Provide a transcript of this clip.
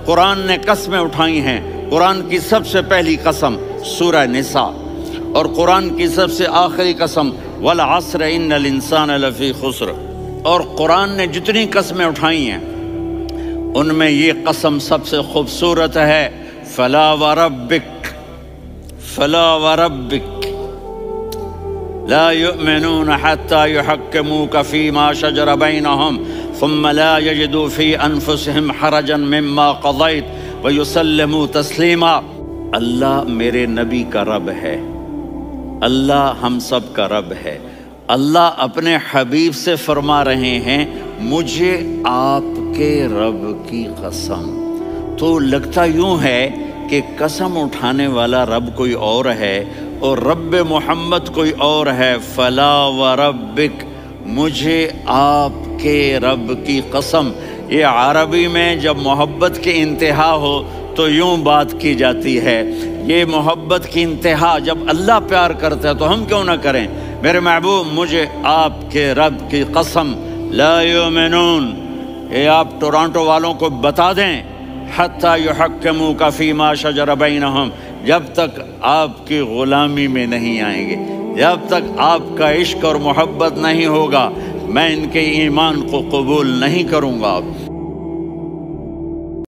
قرآن نے قسمیں اٹھائی ہیں۔ قرآن کی سب سے پہلی قسم سورہ نساء، اور قرآن کی سب سے آخری قسم والعصر ان الانسان لفی خسر۔ اور قرآن نے جتنی قسمیں اٹھائی ہیں ان میں یہ قسم سب سے خوبصورت ہے، فلا وربک، فلا وربک لا يؤمنون حتى يحكموك فيما شجر بينهم ثم لا يجدوا في انفسهم حرجا مما قضيت ويسلموا تسلیما۔ اللہ میرے نبی کا رب ہے، اللہ ہم سب کا رب ہے۔ اللہ اپنے حبیب سے فرما رہے ہیں مجھے آپ کے رب کی قسم۔ تو لگتا یوں ہے کہ قسم اٹھانے والا رب کوئی اور ہے اور رب محمد کوئی اور ہے۔ فلا وربک، مجھے آپ کے رب کی قسم۔ یہ عربی میں جب محبت کی انتہا ہو تو یوں بات کی جاتی ہے۔ یہ محبت کی انتہا جب اللہ پیار کرتا ہے تو ہم کیوں نہ کریں؟ میرے محبوب مجھے آپ کے رب کی قسم، لا یؤمنون، یہ آپ ٹورانٹو والوں کو بتا دیں، حتی یحکموک فیما شجر بینہم، جب تک آپ کی غلامی میں نہیں آئیں گے، جب تک آپ کا عشق اور محبت نہیں ہوگا میں ان کے ایمان کو قبول نہیں کروں گا۔